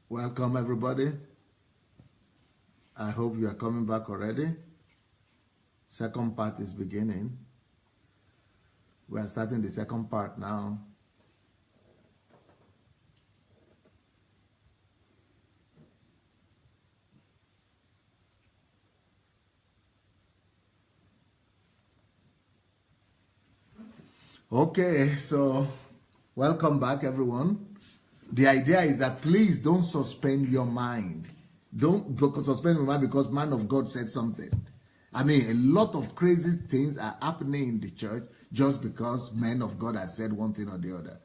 Welcome, everybody. I hope you are coming back already. Second part is beginning. We are starting the second part now. Okay, so welcome back, everyone. The idea is that please don't suspend your mind. Don't suspend your mind because man of God said something. I mean, a lot of crazy things are happening in the church just because men of God have said one thing or the other.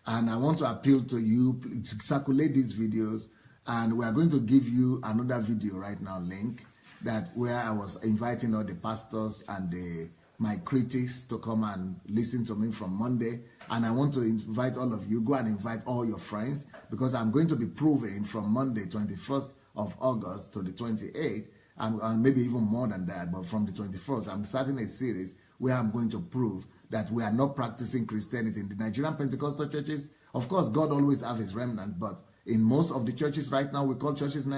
And I want to appeal to you to circulate these videos. And we are going to give you another video right now, link, that where I was inviting all the pastors and my critics to come and listen to me from Monday. And I want to invite all of you, go and invite all your friends, because I'm going to be proving from Monday, 21st of August to the 28th, and maybe even more than that, but from the 21st, I'm starting a series where I'm going to prove that we are not practicing Christianity in the Nigerian Pentecostal churches. Of course, God always have his remnant, but in most of the churches right now, we call churches,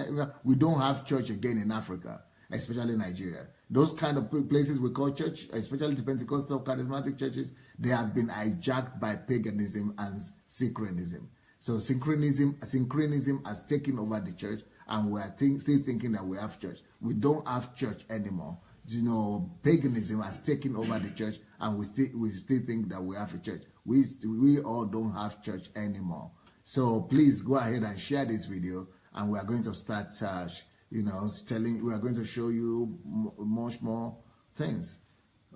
we don't have church again in Africa, especially Nigeria. Those kind of places we call church, especially the Pentecostal charismatic churches, they have been hijacked by paganism and synchronism. So synchronism has taken over the church, and we are still thinking that we have church. We don't have church anymore. You know, paganism has taken over the church, and we still think that we have a church. We all don't have church anymore. So please go ahead and share this video, and we are going to start we are going to show you much more things.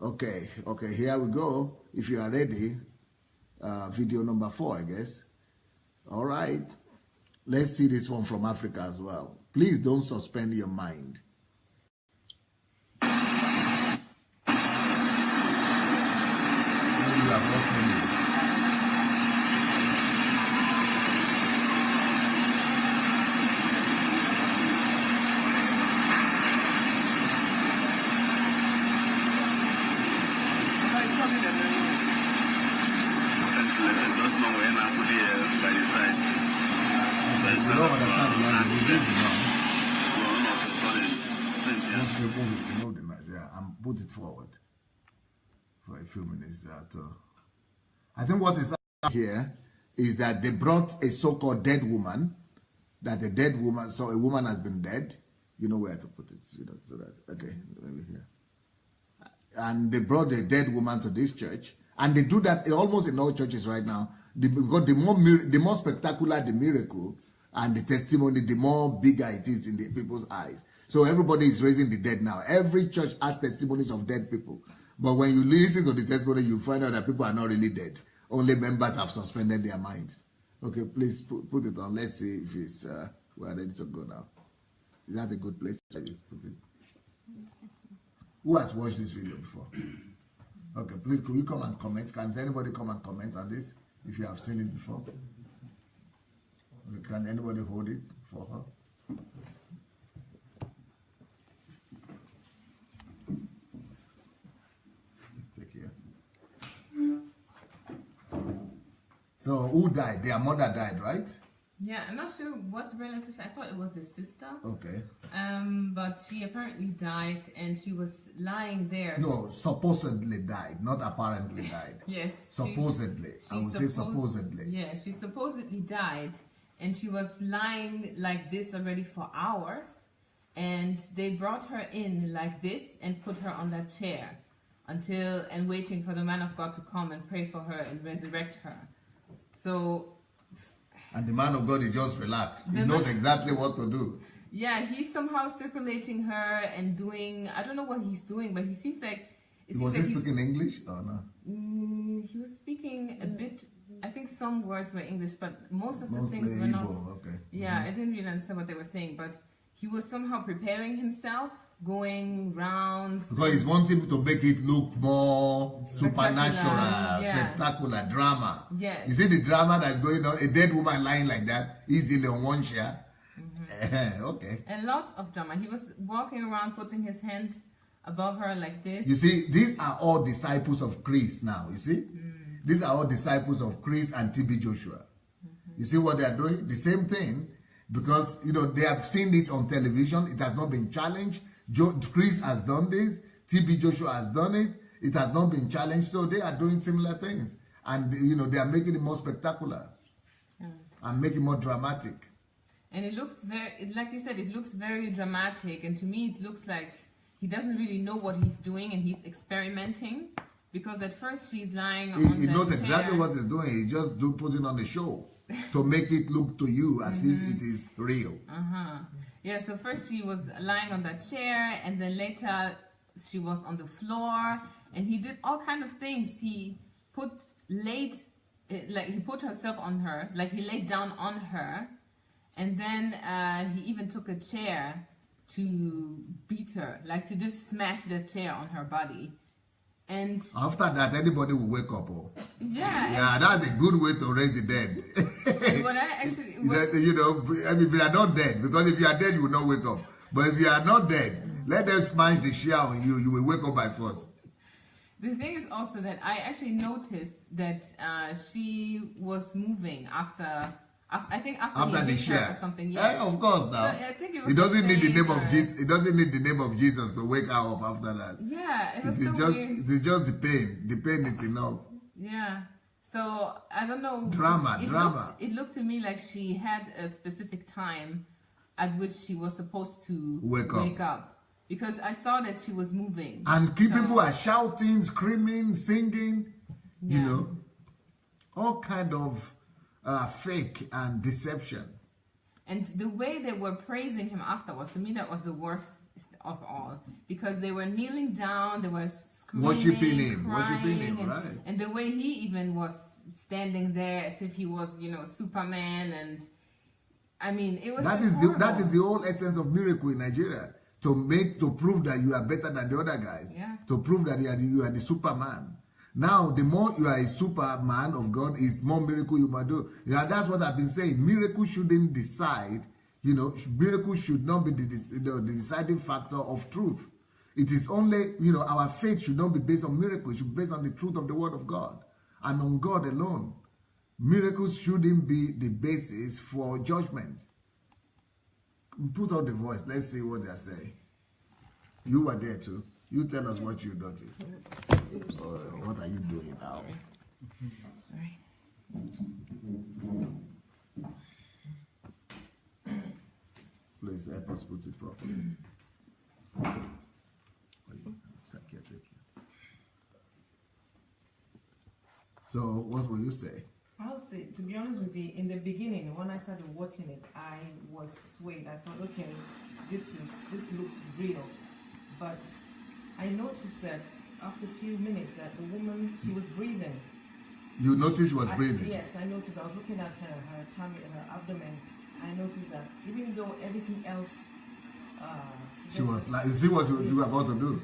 Okay, here we go. If you are ready, video number 4, I guess. All right, let's see this one from Africa as well. Please don't suspend your mind. Maybe you have not seen this. Put it forward for a few minutes. I think what is here is that they brought a so-called dead woman, so a woman has been dead. You know where to put it, so that, okay, maybe here. And they brought a dead woman to this church, and they do that almost in all churches right now, because the more spectacular the miracle and the testimony, the more bigger it is in the people's eyes. So everybody is raising the dead now. Every church has testimonies of dead people. But when you listen to the testimony, you find out that people are not really dead. Only members have suspended their minds. Okay, please put it on. Let's see if it's we're ready to go now. Is that a good place to put it? Who has watched this video before? Okay, please, could you come and comment? Can anybody come and comment on this if you have seen it before? Okay, can anybody hold it for her? So who died? Their mother died, right? Yeah, I'm not sure what relative. I thought it was the sister. Okay. But she apparently died, and she was lying there. No, supposedly died, not apparently died. Yes. Supposedly. I would say supposedly. Yeah, she supposedly died, and she was lying like this already for hours, and they brought her in like this and put her on that chair and waiting for the man of God to come and pray for her and resurrect her. So, and the man of God is just relaxed. He knows exactly what to do. Yeah, he's somehow circulating her and doing, I don't know what he's doing, but he seems like... Was he speaking English or no? He was speaking a bit, I think some words were English, but most of the Mostly things were not... Igbo, okay. Yeah, I didn't really understand what they were saying, but he was somehow preparing himself going round. Because he's wanting to make it look more supernatural, yeah. spectacular, drama. Yes. You see the drama that's going on? A dead woman lying like that, easily on one chair. Okay. A lot of drama. He was walking around putting his hand above her like this. You see, these are all disciples of Chris now, you see? These are all disciples of Chris and TB Joshua. You see what they are doing? The same thing, because, you know, they have seen it on television. It has not been challenged. Chris has done this. TB Joshua has done it. It has not been challenged. So they are doing similar things. And, you know, they are making it more spectacular and making it more dramatic. And it looks very, like you said, it looks very dramatic. And to me, it looks like he doesn't really know what he's doing and he's experimenting. Because at first she's lying on He knows chair. exactly what he's doing. He's just putting on the show to make it look to you as if it is real. Yeah, so first she was lying on that chair, and then later she was on the floor, and he did all kind of things. He he put herself on her, like he laid down on her, and then he even took a chair to beat her, like to just smash the chair on her body. And after that, anybody will wake up. Oh. Yeah, that's a good way to raise the dead. And what I actually, you know, I mean, if you are not dead, because if you are dead, you will not wake up. But if you are not dead, let them smash the chair on you. You will wake up by force. The thing is also that I actually noticed that she was moving after the chair or something. Yeah, of course. Now, so I think it doesn't need the name of Jesus. It doesn't need the name of Jesus to wake her up after that. Yeah, it was weird. It's just the pain. The pain is enough. Yeah. So I don't know. Drama. It looked to me like she had a specific time at which she was supposed to wake up. Because I saw that she was moving. And people are shouting, screaming, singing, you know, all kind of fake and deception. And the way they were praising him afterwards, to me that was the worst of all. Because they were kneeling down, they were screaming, worshiping him, and, right. And the way he even was standing there as if he was, you know, Superman. And I mean, it was that is the whole essence of miracle in Nigeria. To prove that you are better than the other guys. Yeah. To prove that you are the Superman. Now, the more you are a Superman of God, is more miracle you might do. Yeah, that's what I've been saying. Miracle shouldn't decide. You know, miracle should not be the deciding factor of truth. It is only, you know, our faith should not be based on miracle. It should be based on the truth of the Word of God and on God alone. Miracles shouldn't be the basis for judgment. Put on the voice. Let's see what they're saying. You were there too. You tell us what you noticed. What are you doing now? Sorry. Please help us put it properly. So, what will you say? I'll say, to be honest with you, in the beginning, when I started watching it, I was swayed. I thought, okay, this looks real. But I noticed that after a few minutes that the woman, she was breathing. You noticed she was breathing? Yes, I noticed. I was looking at her tummy, her abdomen. I noticed that even though everything else... she was like, you see what you were about to do?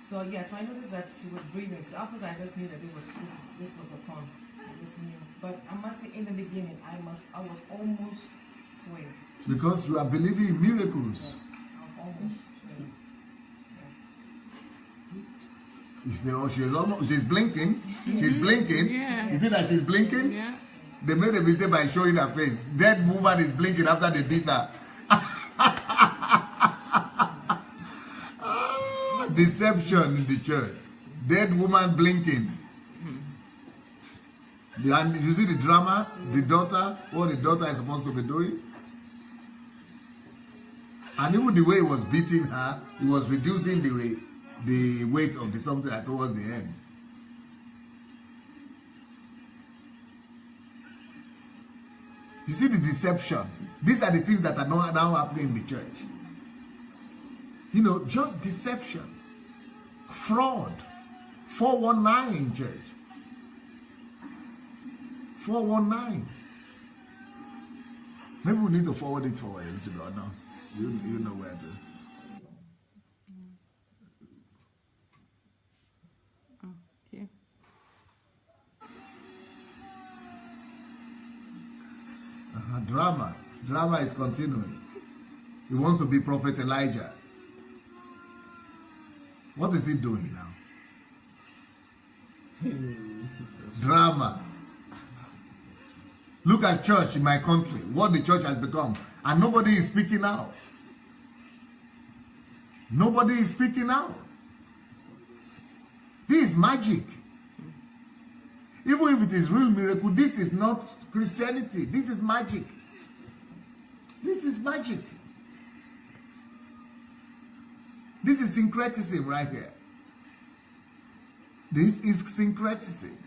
So yes, I noticed that she was breathing. So after that, I just knew that this was a con. I just knew. But I must say, in the beginning, I was almost swayed. Because you are believing in miracles. Yes, I was almost swayed. You say, oh, she's blinking. She's blinking. Yeah. You see that she's blinking? Yeah. They made a mistake by showing her face. Dead woman is blinking after they beat her. Deception in the church. Dead woman blinking. And you see the drama, the daughter, what the daughter is supposed to be doing. And even the way he was beating her, he was reducing the weight of the something towards the end. You see the deception. These are the things that are now happening in the church. You know, just deception. Fraud. 419 church. 419. Maybe we need to forward it forward a little bit, or no? You know where to. Okay. Drama. Drama is continuing. He wants to be Prophet Elijah. What is he doing now? Drama. Look at church in my country, what the church has become. And nobody is speaking out. Nobody is speaking out. This is magic. Even if it is real miracle, this is not Christianity. This is magic. This is magic. This is syncretism right here. This is syncretism.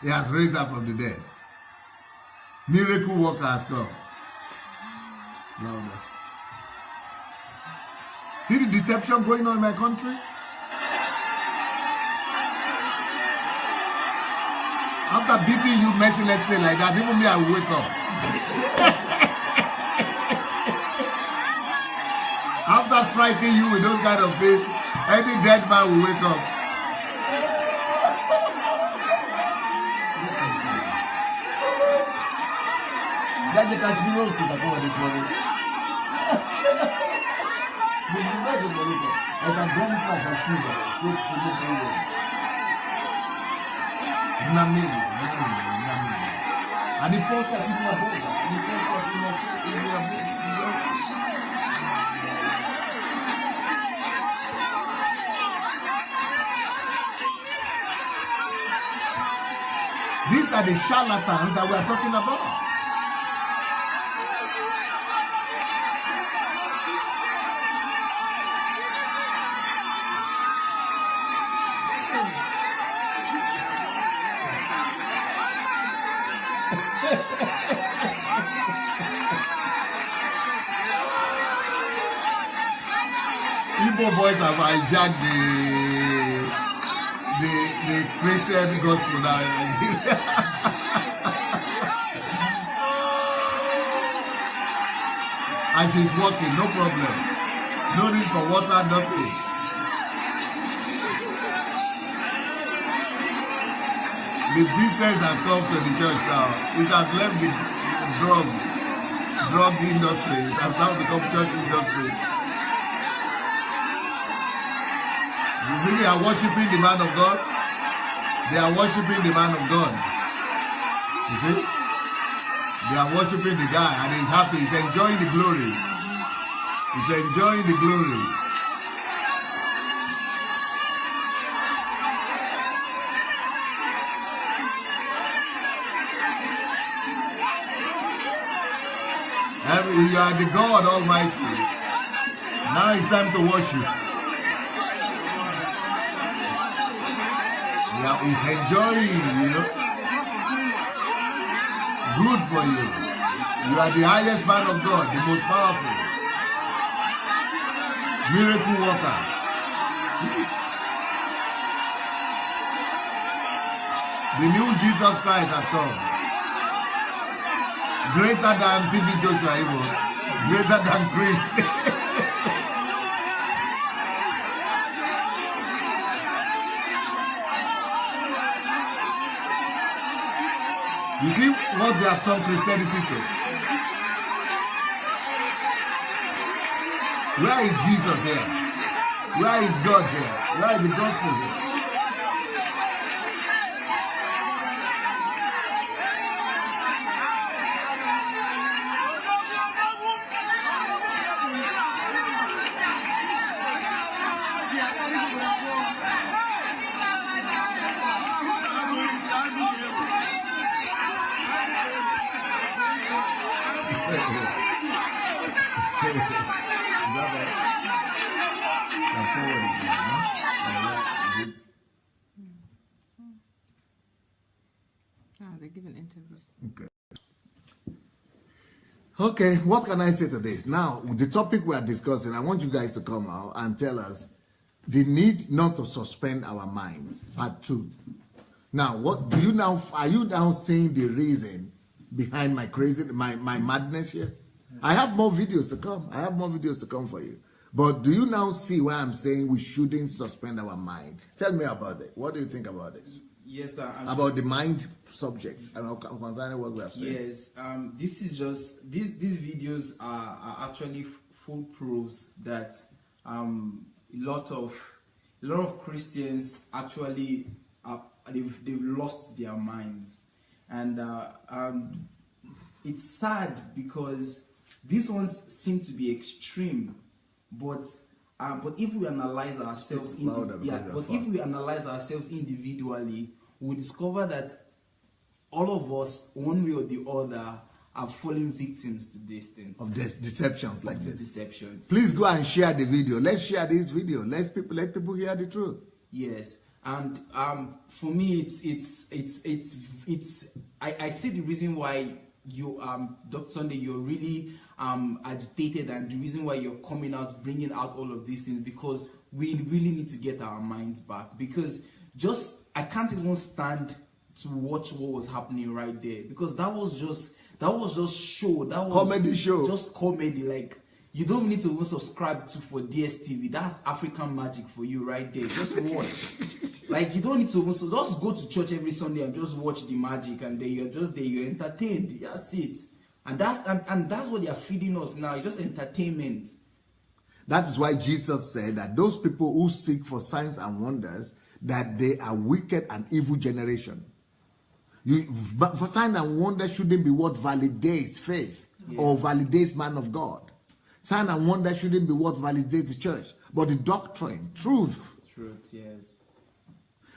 He has raised her from the dead. Miracle worker has come. Louder. See the deception going on in my country? After beating you mercilessly like that, even me, I will wake up. After striking you with those kind of things, any dead man will wake up. That's the Kashmiros to the go at the trouble. I can bring it as a sugar. And the poor people are both. And the poor people are both. These are the charlatans that we are talking about. Igbo boys have hijacked the Christian gospel now in Nigeria. And she's working, no problem. No need for water, nothing. The business has come to the church now. It has left the drug industry. It has now become church industry. You see, they are worshiping the man of God. They are worshiping the man of God. You see? They are worshiping the guy and he's happy. He's enjoying the glory. He's enjoying the glory. You are the God Almighty. Now it's time to worship. Yeah, he's enjoying, you know. Good for you. You are the highest man of God, the most powerful. Miracle worker. The new Jesus Christ has come. Greater than TB Joshua even. Greater than Chris. You see what they have turned Christianity to? Where is Jesus here? Where is God here? Where is the gospel here? They're giving interviews. Okay. Okay, what can I say to this? Now, the topic we are discussing, I want you guys to come out and tell us the need not to suspend our minds. Part 2. Now, what do you now? Are you now seeing the reason behind my madness here? I have more videos to come. I have more videos to come for you. But do you now see why I'm saying we shouldn't suspend our mind? Tell me about it. What do you think about this? Yes, sir. About the mind subject concerning what we have said. Yes, this is just these videos are actually full proofs that a lot of Christians actually they've lost their minds, and it's sad because these ones seem to be extreme, but if we analyze ourselves, if we analyze ourselves individually, we discover that all of us, one way or the other, are falling victims to these things. Of these deceptions like this. Deceptions. Please go and share the video. Let's share this video. Let people hear the truth. Yes, and for me, I see the reason why you, Dr. Sunday, you're really agitated, and the reason why you're coming out, bringing out all of these things, because we really need to get our minds back. Because I can't even stand to watch what was happening right there, because that was just show. That was comedy show. Just comedy. Like, you don't need to even subscribe for DSTV. That's African magic for you right there. Just watch. Like, you don't need to even, so just go to church every Sunday and just watch the magic, and then you're just there, you're entertained. That's it. And that's what they are feeding us now. It's just entertainment. That is why Jesus said that those people who seek for signs and wonders, that they are wicked and evil generation. But for sign and wonder shouldn't be what validates faith or validates man of God. Sign and wonder shouldn't be what validates the church, but the doctrine, truth. Truth, yes.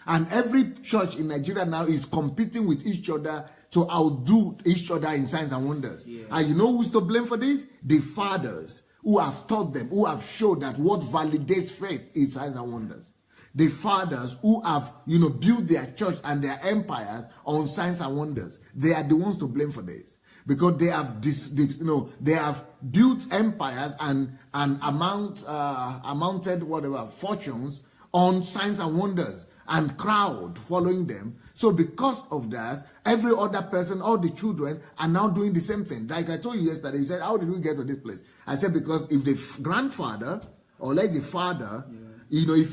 And every church in Nigeria now is competing with each other to outdo each other in signs and wonders. Yeah. And you know who's to blame for this? The fathers who have taught them, who have showed that what validates faith is signs and wonders. The fathers who have, built their church and their empires on signs and wonders. They are the ones to blame for this, because they have they have built empires and amounted whatever fortunes on signs and wonders and crowd following them. So because of that, every other person, all the children are now doing the same thing. Like I told you yesterday, you said, how did we get to this place? I said, because if the grandfather or like the father, if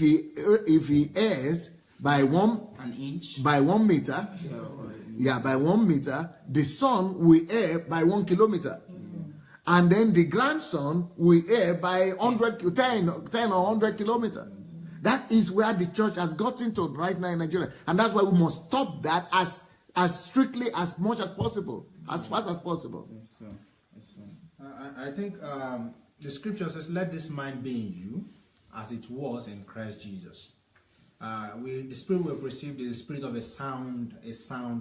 he errs by an inch, by 1 meter, by 1 meter, the son will err by 1 kilometer. And then the grandson will err by 10 or 100 kilometers. That is where the church has gotten to right now in Nigeria. And that's why we must stop that as strictly, as much as possible, as fast as possible. Yes, sir. Yes, sir. I think the scripture says, let this mind be in you as it was in Christ Jesus. The spirit we have received is the spirit of a sound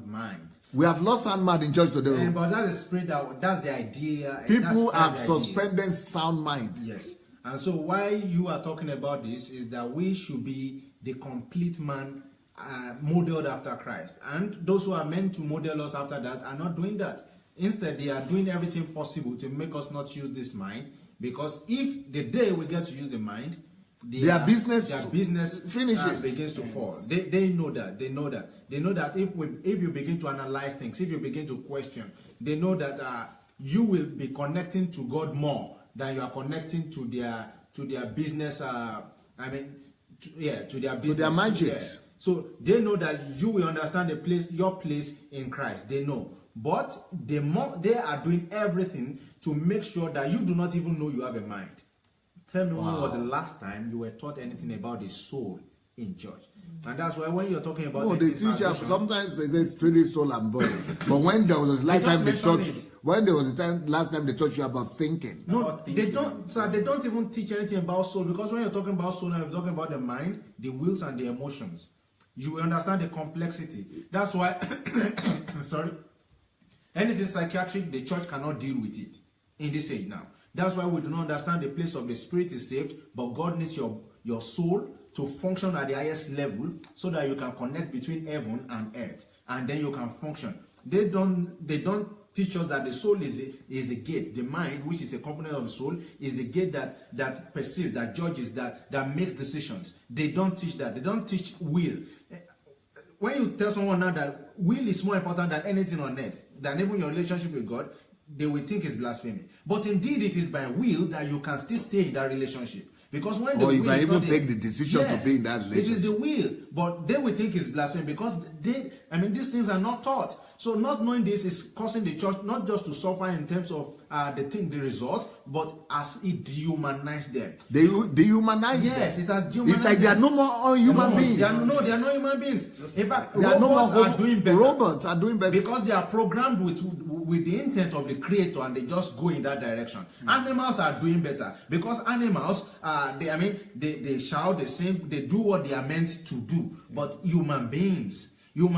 mind. We have lost sound mind in church today. But that's the spirit, that's the idea. People have suspended sound mind. Yes. And so why you are talking about this is that we should be the complete man modeled after Christ. And those who are meant to model us after that are not doing that. Instead, they are doing everything possible to make us not use this mind. Because if the day we get to use the mind, their business finishes, begins to fall. They know that. They know that. They know that if you begin to analyze things, if you begin to question, they know that you will be connecting to God more than you are connecting to their business. To their business, to their magic. Yeah. So they know that you will understand your place in Christ. They know, but they are doing everything to make sure that you do not even know you have a mind. Tell me, when was the last time you were taught anything about the soul in church? And that's why when you're talking about they teach us, sometimes they say spirit, soul, and body. But when there was a lifetime they taught you, when there was last time they taught you about thinking. No, they don't. So they don't even teach anything about soul, because when you're talking about soul, you're talking about the mind, the wills, and the emotions. You will understand the complexity. That's why, sorry, anything psychiatric, the church cannot deal with it in this age now. That's why we do not understand the place of the spirit is saved, but God needs your soul to function at the highest level so that you can connect between heaven and earth, and then you can function. They don't teach us that the soul is the gate. The mind, which is a component of the soul, is the gate that perceives, that judges, that makes decisions. They don't teach that. They don't teach will. When you tell someone now that will is more important than anything on earth, than even your relationship with God, they will think it's blasphemy. But indeed, it is by will that you can still stay in that relationship. Because when or you can even take the decision to be in that relationship. It is the will, but they will think it's blasphemy because these things are not taught. So not knowing this is causing the church not just to suffer in terms of the results, but as it dehumanized them. They dehumanize yes, them. it has dehumanized. It's like they are no more human beings. They are not human beings. In fact, they are no more are doing better. Robots are doing better because they are programmed with the intent of the creator, and they just go in that direction. Animals are doing better because animals they shout, they sing, they do what they are meant to do. But human beings who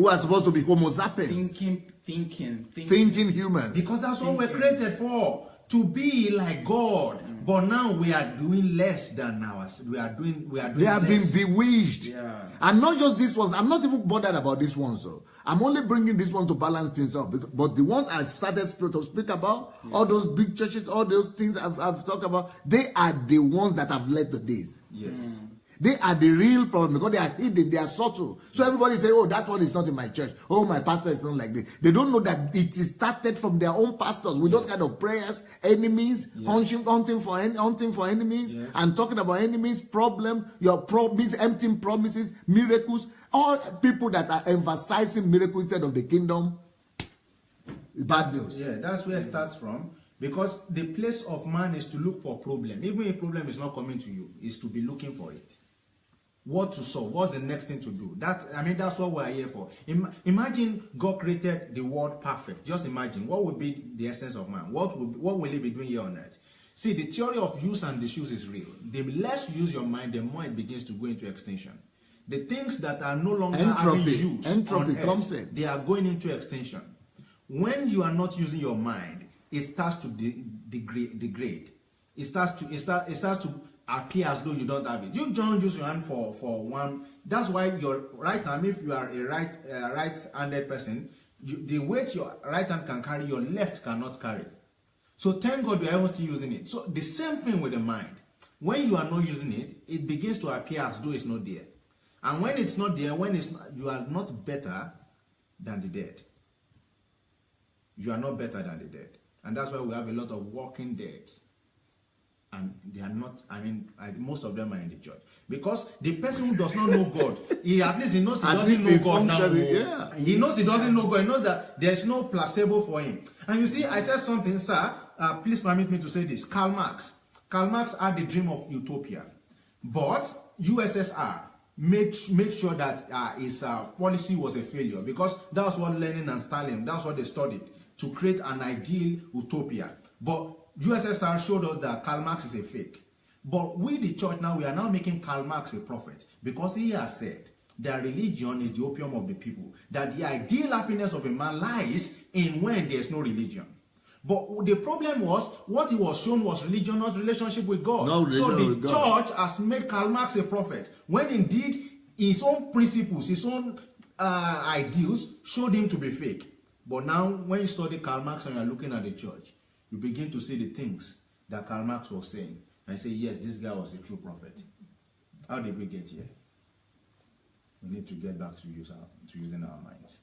are supposed to be Homo sapiens, thinking humans, because that's what we're created for, to be like God. But now we are doing less than ours. We are doing. They have less. been bewitched. Yeah. And not just this one. I'm not even bothered about this one. So I'm only bringing this one to balance things up. But the ones I started to speak about, all those big churches, all those things I've talked about, they are the ones that have led the days. Yes. They are the real problem because they are hidden, they are subtle. So everybody say, oh, that one is not in my church. Oh, my pastor is not like this. They don't know that it is started from their own pastors with those kind of prayers, enemies, hunting for enemies, and talking about enemies, your promise, empty promises, miracles. All people that are emphasizing miracles instead of the kingdom. Bad news. Yeah, that's where it starts from. Because the place of man is to look for problem. Even if problem is not coming to you, is to be looking for it. What to solve? What's the next thing to do? That's what we're here for. Imagine God created the world perfect. Just imagine what would be the essence of man. What will he be doing here on earth? See, the theory of use and disuse is real. The less you use your mind, the more it begins to go into extinction. The things that are no longer having use entropy on comes earth, in. they are going into extinction. When you are not using your mind, it starts to degrade. It starts to appear as though you don't have it. You don't use your hand for one. That's why your right hand, if you are a right-handed person, the weight your right hand can carry, your left cannot carry. So thank God we are still using it. So the same thing with the mind. When you are not using it, it begins to appear as though it's not there. And when it's not there, you are not better than the dead. You are not better than the dead. And that's why we have a lot of walking deads. And they are not, most of them are in the church. Because the person who does not know God, he knows he doesn't know God now. Yeah. He knows he doesn't know God. He knows that there's no placebo for him. And you see, I said something, sir, please permit me to say this. Karl Marx had the dream of utopia. But USSR made sure that his policy was a failure. Because that's what Lenin and Stalin, that's what they studied, to create an ideal utopia. But USSR showed us that Karl Marx is a fake. But we, the church now, we are now making Karl Marx a prophet. Because he has said that religion is the opium of the people. That the ideal happiness of a man lies in when there is no religion. But the problem was, what he was shown was religion, not relationship with God. So the church has made Karl Marx a prophet. When indeed, his own principles, his own ideals showed him to be fake. But now, when you study Karl Marx and you are looking at the church, you begin to see the things that Karl Marx was saying. And say, yes, this guy was a true prophet. How did we get here? We need to get back to using our minds.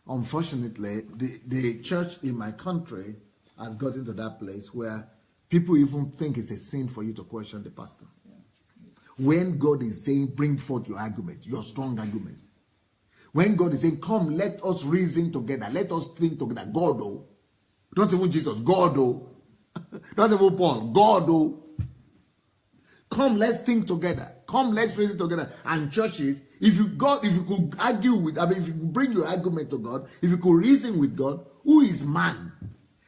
Unfortunately, the church in my country has gotten to that place where people even think it's a sin for you to question the pastor. Yeah. When God is saying, bring forth your argument, your strong argument. When God is saying, come, let us reason together, let us think together. God, oh. Not even Jesus, God, oh. Not even Paul, God, oh. Come, let's think together. Come, let's reason together. And churches, if you could argue with, if you could bring your argument to God, if you could reason with God, who is man?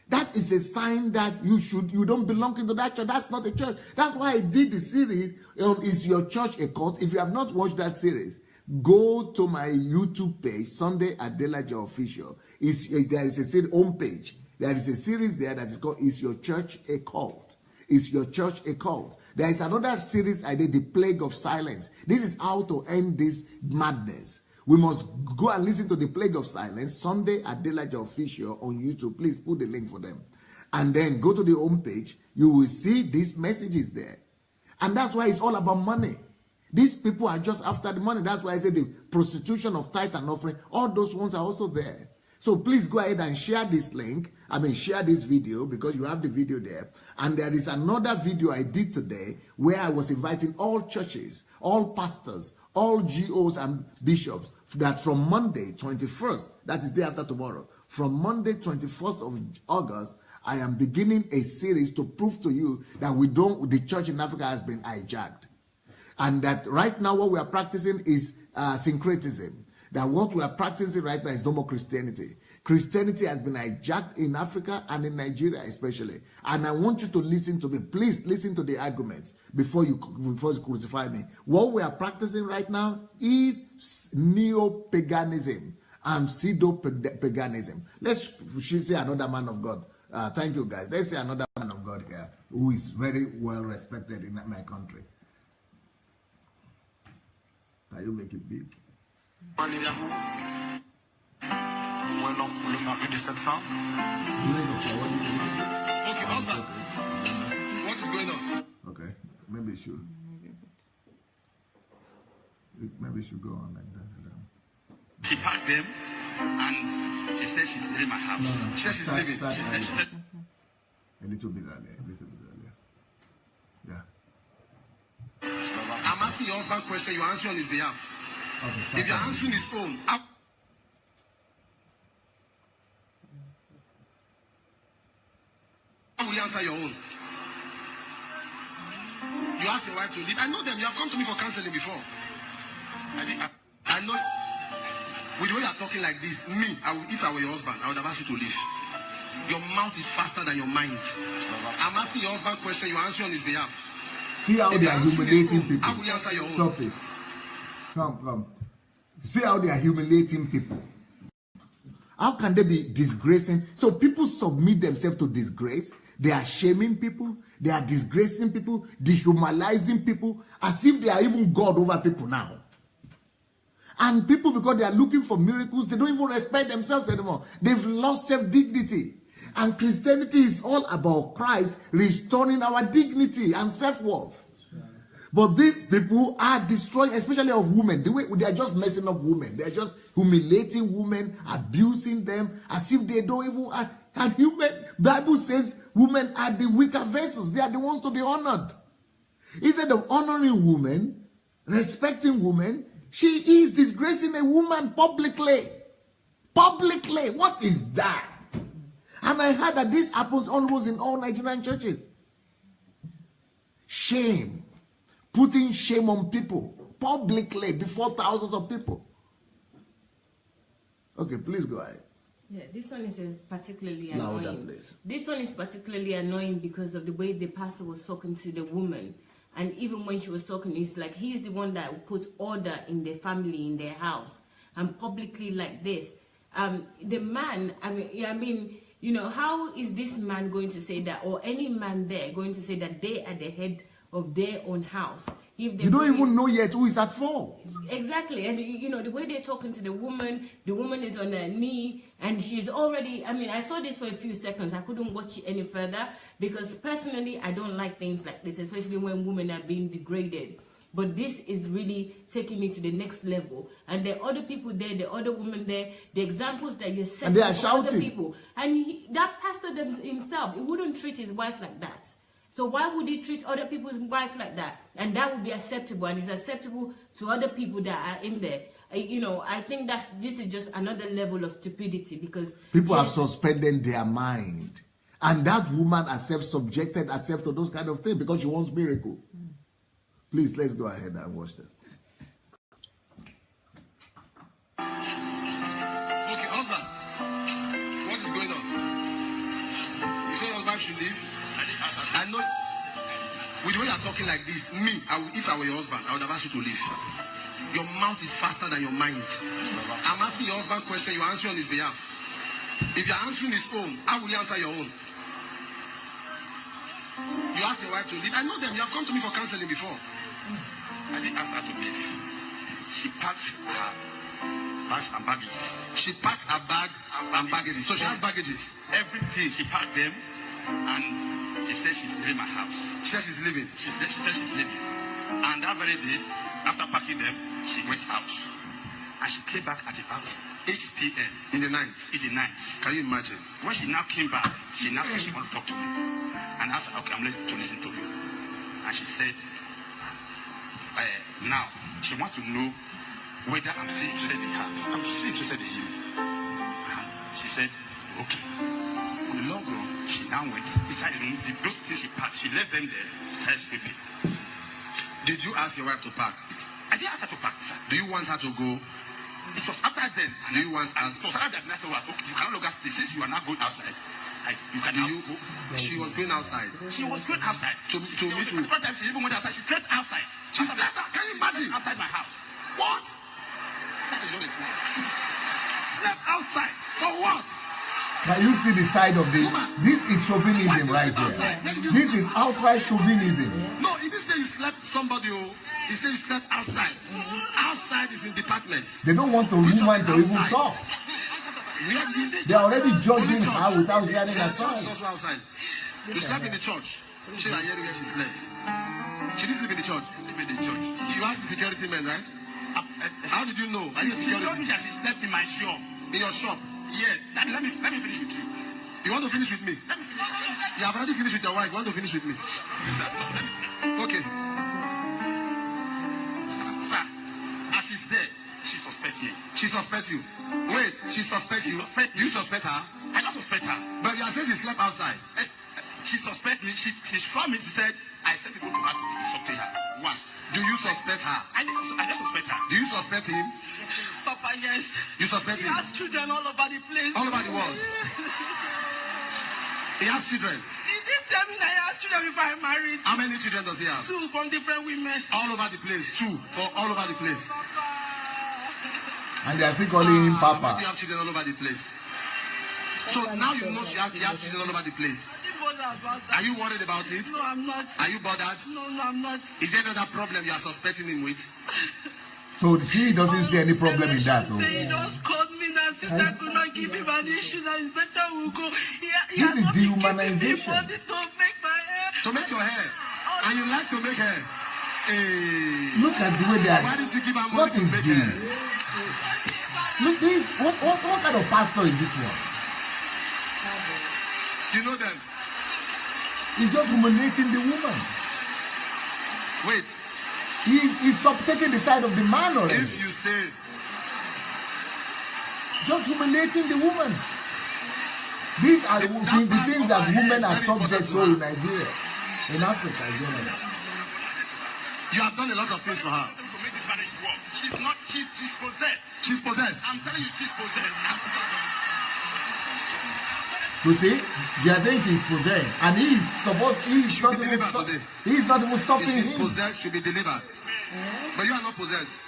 That is a sign that you don't belong into that church. That's not a church. That's why I did the series on Is Your Church a Cult? If you have not watched that series, go to my YouTube page, Sunday Adelaja Official. There is a series homepage. There is a series there that is called Is Your Church a Cult? Is Your Church a Cult? There is another series I did, The Plague of Silence. This is how to end this madness. We must go and listen to the Plague of Silence, Sunday at Daylight Official on YouTube. Please put the link for them. And then go to the homepage. You will see these messages there. And that's why it's all about money. These people are just after the money. That's why I say the prostitution of tithe and offering, all those ones are also there. So please go ahead and share this link. Share this video because you have the video there. And there is another video I did today where I was inviting all churches, all pastors, all GOs and bishops that from Monday 21st, that is day after tomorrow, from Monday 21st of August, I am beginning a series to prove to you that the church in Africa has been hijacked. And that right now what we are practicing is syncretism. That what we are practicing right now is no more Christianity. Christianity has been hijacked in Africa and in Nigeria especially. And I want you to listen to me. Please listen to the arguments before you crucify me. What we are practicing right now is neo-paganism and pseudo-paganism. Let's see another man of God. Thank you, guys. Let's say another man of God here who is very well respected in my country. Can you make it big? Okay, husband, what is going on? Okay, maybe it should. Maybe it should go on like that. She packed them and she said she's leaving my house. She said she's leaving. She said a little bit earlier. Yeah. I'm asking your husband a question, you answer on his behalf. Okay, if you're answering his own, how will you answer your own? You ask your wife to leave. I know them. You have come to me for counseling before. I know. With the way you are talking like this, me, if I were your husband, I would have asked you to leave. Your mouth is faster than your mind. I'm asking your husband a question, you answer on his behalf. See how they are humiliating people. How will you answer your own? Stop it. Come. See how they are humiliating people. How can they be disgracing? So people submit themselves to disgrace. They are shaming people. They are disgracing people, dehumanizing people, as if they are even God over people now. And people, because they are looking for miracles, they don't even respect themselves anymore. They've lost self-dignity. And Christianity is all about Christ restoring our dignity and self-worth. But these people are destroying, especially of women. The way they are just messing up women. They are just humiliating women, abusing them, as if they don't even. And human, Bible says women are the weaker vessels. They are the ones to be honored. Instead of honoring women, respecting women, she is disgracing a woman publicly. Publicly. What is that? And I heard that this happens almost in all Nigerian churches. Shame. Putting shame on people publicly before thousands of people. Okay, please go ahead. Yeah, this one is particularly Louder, annoying. please. This one is particularly annoying because of the way the pastor was talking to the woman. And even when she was talking, it's like he's the one that put order in their family, in their house. And publicly like this. The man, you know, how is this man going to say that, or any man there going to say that they are the head of their own house? If they you don't even know yet who is at fault. Exactly. And you know, the way they're talking to the woman is on her knee and she's already, I saw this for a few seconds. I couldn't watch it any further because personally, I don't like things like this, especially when women are being degraded. But this is really taking it to the next level. And there are other people there, the other women there, the examples that you're setting and they are for shouting. other people. And that pastor himself, he wouldn't treat his wife like that. So why would he treat other people's wife like that? And that would be acceptable, and it's acceptable to other people that are in there. You know, I think this is just another level of stupidity because people have suspended their mind. And that woman subjected herself to those kind of things because she wants miracle. Please, let's go ahead and watch that. Okay, husband, what is going on? You say your husband should leave? I know. With the way you are talking like this, me, if I were your husband, I would have asked you to leave. Your mouth is faster than your mind. I'm asking your husband a question, you answer on his behalf. If you're answering his own, how will you answer your own? You ask your wife to leave. I know them. You have come to me for counseling before. I didn't ask her to leave. She packed her bags and baggages. She packed her bag and baggages. So she has baggages. Everything, she packed them, and she said she's leaving my house. She said she's leaving. She said she's leaving. And that very day, after packing them, she went out. And she came back at about 8 p.m. In the night. In the night. Can you imagine? When she now came back, she now said she wanted to talk to me. And I said, okay, I'm ready to listen to you. And she said, now, she wants to know whether I'm still interested in her. I'm still interested in you. And she said, okay. On the long run, she now went inside the room. Those things she packed, she left them there, started sweeping. Did you ask your wife to pack? I didn't ask her to pack, sir. Do you want her to go? It was after then. Do you want her? It was after that. Okay, you cannot longer stay. Since you are not going outside, you can now go. She was going outside. She was going outside. To meet you. The first time she even went outside, she slept outside. She slept out. Can you imagine? Outside my house. What? That is what it is. Slept outside. For what? Can you see the side of the... This is chauvinism right here. This is outright chauvinism. No, he didn't say you slept somebody. He said you slept outside. Outside is in departments. They don't want a woman to even talk. They are already judging her without hearing her side. Also outside. You slept in the church. She was hearing where she slept. She didn't sleep in the church. You asked the security men, right? How did you know? She told me that she slept in my shop. In your shop? Yes. Daddy, let me finish with you. You want to finish with me? Let me finish. You have already finished with your wife. You want to finish with me? Okay. Sir, as she's there, she suspects me. She suspects you. Wait, she suspects you. You suspect her? I don't suspect her. But you are saying she slept outside. She suspects me. She promised. She said, I sent people to her to instruct her. One. Do you suspect her? I just suspect her. Do you suspect him? Yes, Papa, yes. You suspect him? He has children all over the place. All over the world? He has children? He didn't tell me that he has children before I married. How many children does he have? 2 from different women. All over the place. 2 for all over the place. And they are still calling him Papa. You have children all over the place. So now you know he has children all over the place. About that. Are you worried about it? No, I'm not. Are you bothered? No, I'm not. Is there another problem you are suspecting him with? So she doesn't see any problem in that. Oh. He just called me now. Sister could not give him an issue. That it's better we go. This is dehumanization. To make your hair. And you like to make hair. Hey. Look at the way they are. Why did you give her money What to is make this? hair? Look, this. What kind of pastor is this one? You know them? He's just humiliating the woman. Wait. He's taking the side of the man already. If you say... Just humiliating the woman. These are the things that women are subject to in Nigeria. In Africa, in general. You have done a lot of things for her. To make this marriage work. She's not... She's possessed. She's possessed. I'm telling you, she's possessed. You see, they are saying she's possessed, and he's not even stopping him. If she's possessed, she'll be delivered. But you are not possessed.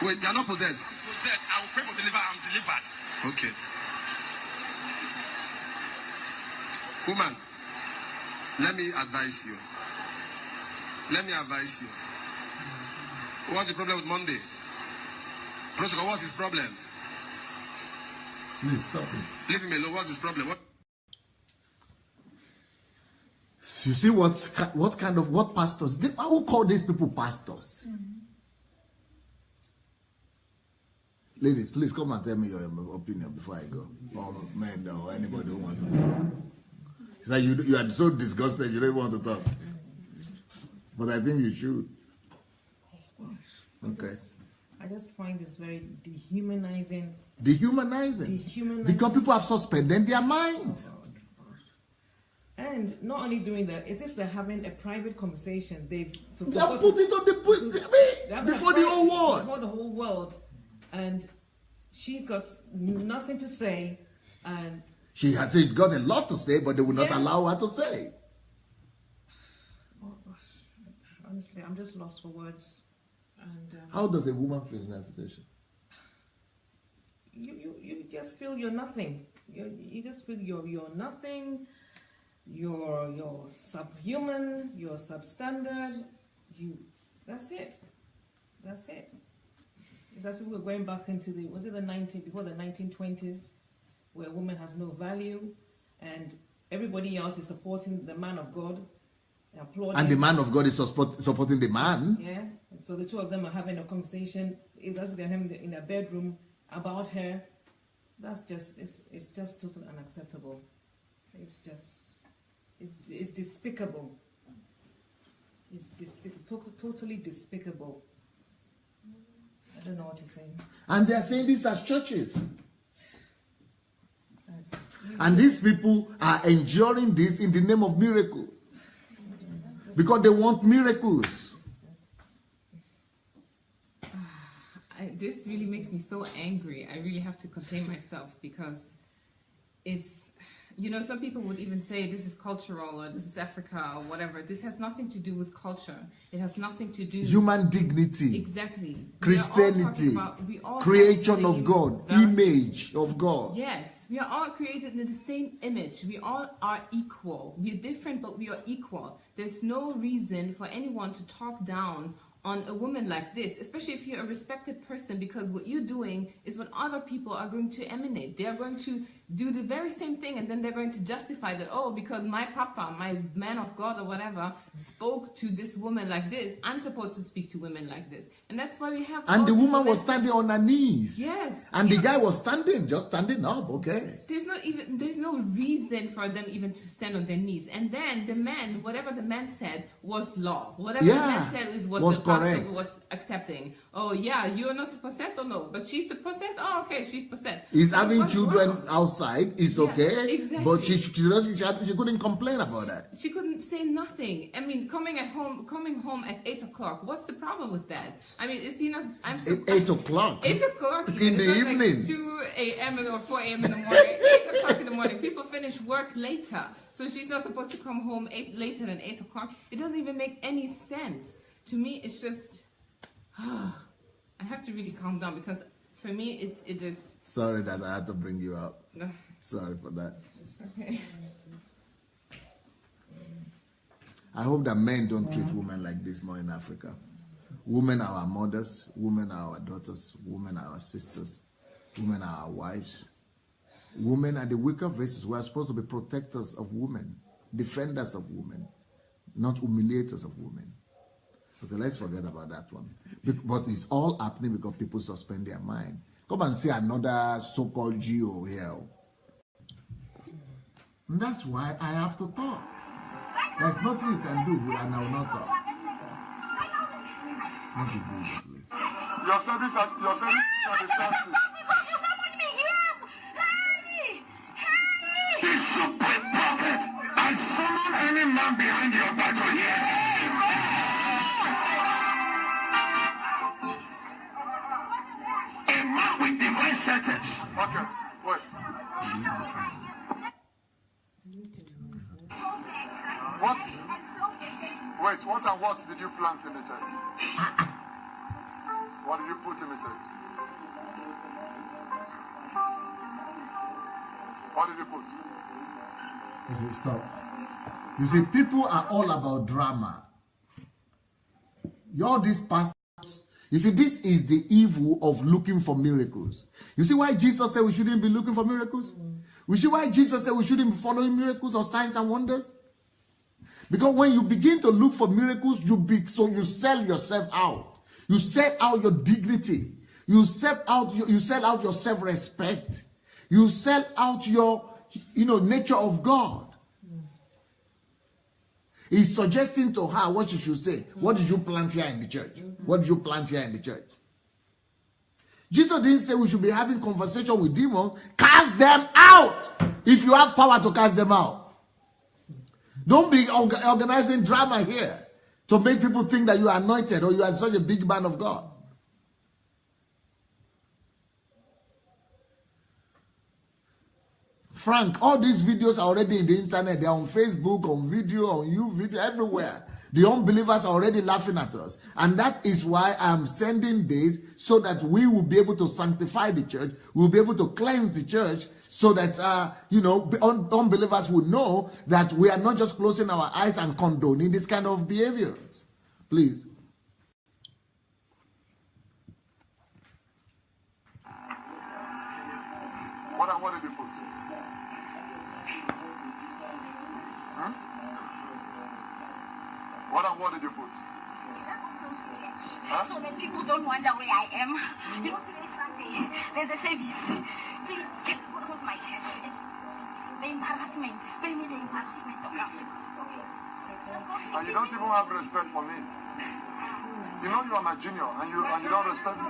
Wait, you are not possessed. Possessed. I will pray for deliverance. I'm delivered. Okay. Woman, let me advise you. What's the problem with Monday? Protocol, what's his problem? Please stop it. Leave him alone. What's his problem? What? You see what pastors? I will call these people pastors. Ladies, please come and tell me your opinion before I go. Or men or anybody who wants to talk. It's like you are so disgusted you don't want to talk. But I think you should. Okay. I just find this very dehumanizing. Dehumanizing. Because people have suspended their minds. And not only doing that, it's if they're having a private conversation. They put it on the before the whole world. Before the whole world. And she's got nothing to say. And she's got a lot to say, but they will not allow her to say. Oh gosh. Honestly, I'm just lost for words. And how does a woman feel in that situation? You just feel you're nothing. You just feel you're nothing. You're subhuman. You're substandard. That's it. It's as people were going back into before the 1920s, where a woman has no value, and everybody else is supporting the man of God, applauding. And the man of God is supporting the man. Yeah, and so the two of them are having a conversation. Is that they're having in their bedroom about her? That's just it's just totally unacceptable. It's despicable. It's despicable, totally despicable. I don't know what to say. And they are saying this as churches. And these people are enduring this in the name of miracle. Because they want miracles. This really makes me so angry. I really have to contain myself because it's, you know, some people would even say this is cultural or this is Africa or whatever. This has nothing to do with culture. It has nothing to do with human dignity. Exactly. Christianity. We all creation of God. Image of God. Yes. We are all created in the same image. We all are equal. We are different, but we are equal. There's no reason for anyone to talk down on a woman like this, especially if you're a respected person, because what you're doing is what other people are going to emanate. They are going to do the very same thing, and then they're going to justify that, oh, because my papa, my man of God or whatever, spoke to this woman like this, I'm supposed to speak to women like this. And that's why we have... And the woman was standing on her knees. Yes. And the guy was standing, just standing up, okay. There's no reason for them even to stand on their knees. And then the man, whatever the man said was law. Whatever the man said is what the pastor was accepting. Oh yeah, you're not possessed or no, but she's possessed. Oh okay, she's possessed. He's having children outside. It's okay, exactly. But she couldn't complain about that. She couldn't say nothing. I mean, coming home at 8 o'clock. What's the problem with that? I mean, is he not? 8 o'clock. 8 o'clock in the evening. Like 2 a.m. or 4 a.m. in the morning. 8 o'clock in the morning. People finish work later, so she's not supposed to come home later than 8 o'clock. It doesn't even make any sense. To me, it's just, I have to really calm down because for me, it is... Sorry that I had to bring you out. Sorry for that. Okay. I hope that men don't treat women like this more in Africa. Women are our mothers, women are our daughters, women are our sisters, women are our wives. Women are the weaker races. We are supposed to be protectors of women, defenders of women, not humiliators of women. Okay, let's forget about that one. But it's all happening because people suspend their mind. Come and see another so-called Geo here. And that's why I have to talk. There's nothing you can do and I will not talk. Not be busy, please. Your service at the statue. Because you summoned me here! Hey! Hey! The supreme prophet! I summon any man behind your battle here! A man with divine sentence. Okay, wait. What? Wait, what and what did you plant in the church? What did you put in the church? What did you put? You see, stop. You see, people are all about drama. All these pastors, you see, this is the evil of looking for miracles. You see why Jesus said we shouldn't be looking for miracles? You see why Jesus said we shouldn't be following miracles or signs and wonders? Because when you begin to look for miracles, you sell yourself out. You sell out your dignity. You sell out your self-respect. You sell out your, nature of God. He's suggesting to her what she should say. What did you plant here in the church? What did you plant here in the church? Jesus didn't say we should be having conversation with demons. Cast them out if you have power to cast them out. Don't be organizing drama here to make people think that you are anointed or you are such a big man of God. Frank, all these videos are already in the internet. They're on Facebook, on video, on YouTube, everywhere. The unbelievers are already laughing at us. And that is why I'm sending this so that we will be able to sanctify the church. We'll be able to cleanse the church so that, unbelievers will know that we are not just closing our eyes and condoning this kind of behavior. Please. What did you put? So that people don't wonder where I am. You know, today is Sunday. There's a service. Please check what was my church. The embarrassment. Spare me the embarrassment of gossip. And you don't even have respect for me. You know you are my junior and you don't respect me.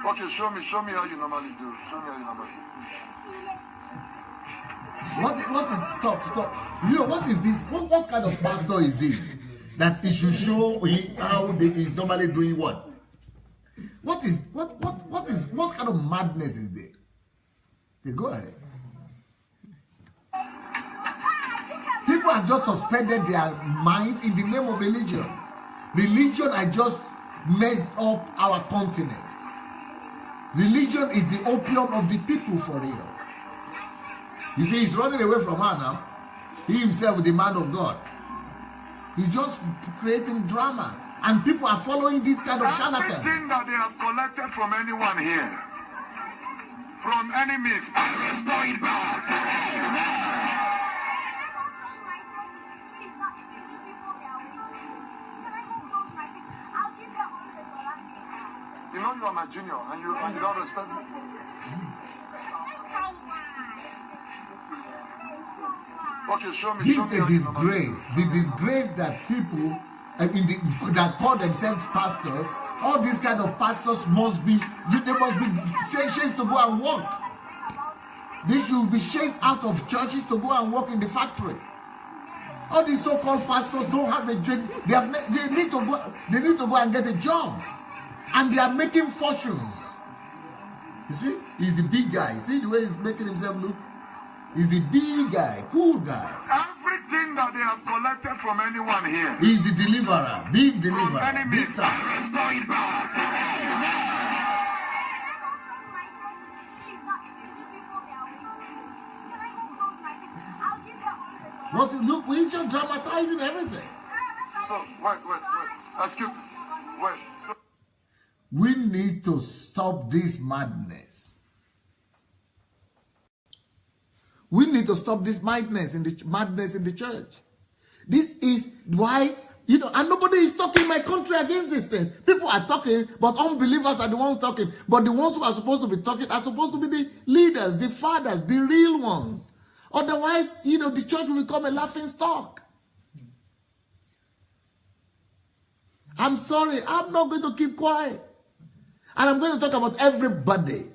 Okay, show me how you normally do. Show me how you normally do. What is stop? You know what is this? What kind of pastor is this? That he should show how he is normally doing what? What kind of madness is there? Okay, go ahead. People have just suspended their minds in the name of religion. Religion has just messed up our continent. Religion is the opium of the people for real. You see, he's running away from her now. He himself, the man of God. He's just creating drama. And people are following this kind of charlatans. Everything that they have collected from anyone here, from enemies, I restore it back. You know you are my junior and you don't respect me. Okay, show me. This is a disgrace. The disgrace that people that call themselves pastors, all these kind of pastors must be chased to go and work. They should be chased out of churches to go and work in the factory. All these so-called pastors don't have a job. They need to go and get a job, and they are making fortunes. You see, he's the big guy. See the way he's making himself look. He's the big guy, cool guy. Everything that they have collected from anyone here. He's the deliverer, big deliverer. From enemies, big time. restore it back. Look, he's just dramatizing everything. So, wait. Excuse me. Wait. So, we need to stop this madness. We need to stop this madness in the church. This is why, and nobody is talking in my country against this thing. People are talking, but unbelievers are the ones talking. But the ones who are supposed to be talking are supposed to be the leaders, the fathers, the real ones. Otherwise, the church will become a laughing stock. I'm sorry, I'm not going to keep quiet. And I'm going to talk about everybody.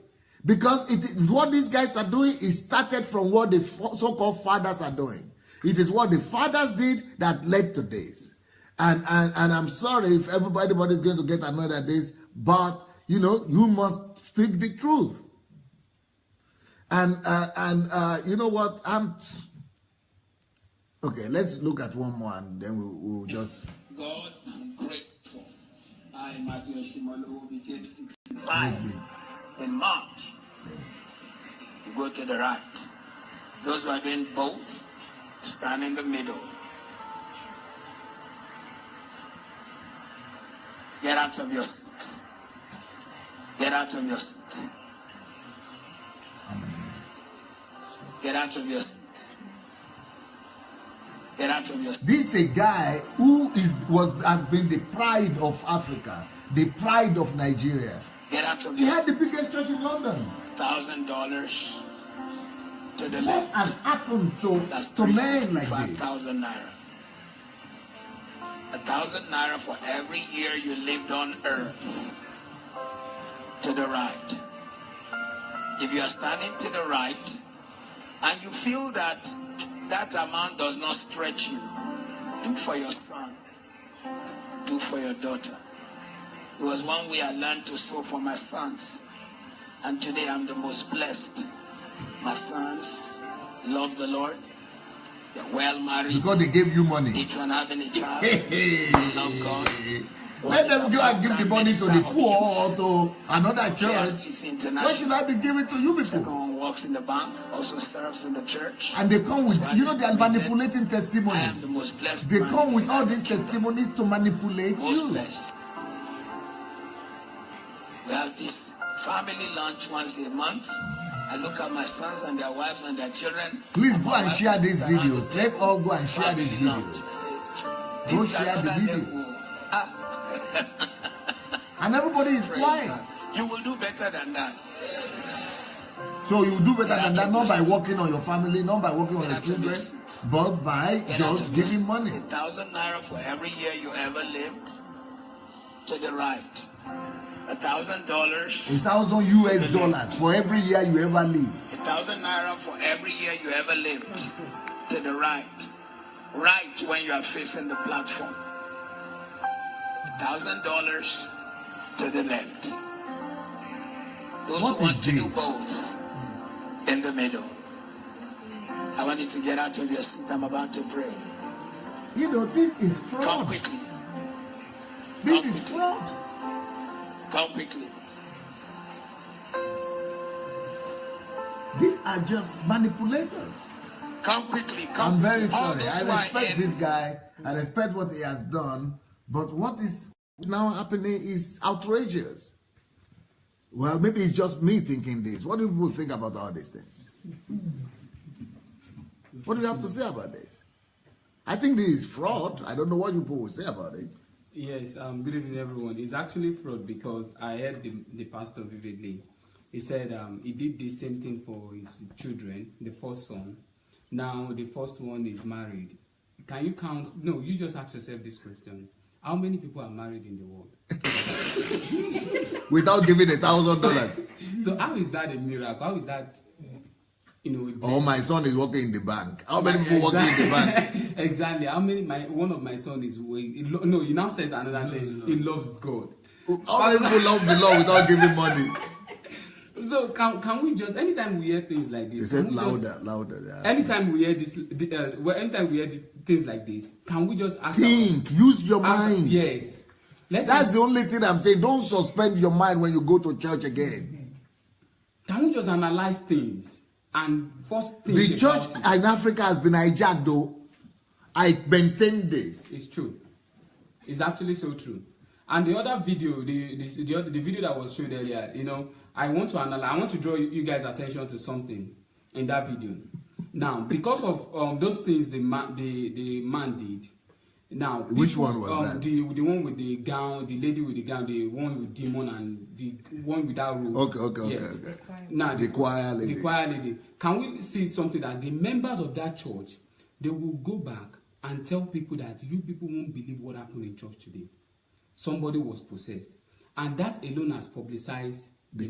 Because what these guys are doing is started from what the so-called fathers are doing. It is what the fathers did that led to this. And I'm sorry if everybody is going to get annoyed at this, but you must speak the truth. And you know what? Okay, let's look at one more and then we'll just. God, I'm grateful. I, Matthew Shimolo, became 65 in March. You go to the right. Those who are doing both, stand in the middle. Get out of your seat. Get out of your seat. Get out of your seat. Get out of your seat. This is a guy who has been the pride of Africa, the pride of Nigeria. Get out of He your had the seat. biggest church in London. $1,000 to the What left. has happened That's to men like this? 365,000 naira. 1,000 naira for every year you lived on earth. To the right. If you are standing to the right and you feel that that amount does not stretch you, do for your son, do for your daughter. It was one way I learned to sow for my sons, and today I'm the most blessed. My sons love the Lord. They're well married. Because they gave you money. Each one having a child. They love God. Let them go and give the money to the poor or to another church. Why should I be giving to you Second people? one works in the bank, also serves in the church. And they come with, they are manipulating I am testimonies. the most blessed. They man come in with the all United these Kingdom. testimonies to manipulate Most you. blessed. We have this family lunch once a month, I look at my sons and their wives and their children. Please and go my and wife share is these around the videos. table, Let's all go and share these family lunch. videos. I say, Go "This is share the another videos." level." And everybody is Praise quiet. God. You will do better than that. So you do better than that, not by working on your family, not by working on your children, but by just giving money. 1,000 naira for every year you ever lived. To the right. $1,000. $1,000 US for every year you ever live. 1,000 naira for every year you ever lived. To the right. Right when you are facing the platform. $1,000 to the left. Those What who want is to do this? both in the middle. I want you to get out of your seat. I'm about to pray. You know, this is Come fraud. quickly. This is fraud. Come quickly. These are just manipulators. Come quickly. Come I'm very quickly. All sorry. those I who are respect in- this guy. I respect what he has done. But what is now happening is outrageous. Well, maybe it's just me thinking this. What do people think about all these things? What do you have to say about this? I think this is fraud. I don't know what you people will say about it. Yes, good evening, everyone. It's actually fraud because I heard the pastor vividly. He said he did the same thing for his children, the first son. Now the first one is married. Can you count? No, you just ask yourself this question. How many people are married in the world? Without giving $1,000. So how is that a miracle? How is that, you know? Oh, my son is working in the bank. How many people working in the bank? Exactly. How many? One of my son is no. You now said another thing. He loves God. How many people love the Lord without giving money? So can we just, anytime we hear things like this, They said louder. Yeah. Anytime we hear this, anytime we hear things like this, can we just ask? Use your mind. Yes. That's the only thing I'm saying. Don't suspend your mind when you go to church again. Can we just analyze things and first think The church about it? in Africa has been hijacked, though. I maintain this. It's true. It's actually so true. And the other video, the video that was showed earlier, you know, I want to analyze. I want to draw you guys' attention to something in that video. Now, because of those things the man did. Now, which one was that? The one with the gown, the lady with the gown, the one with demon, and the one without robe. Okay. Yes. Now, the choir lady. The choir lady. Can we see something that the members of that church, they will go back and tell people that you people won't believe what happened in church today. Somebody was possessed, and that alone has publicized the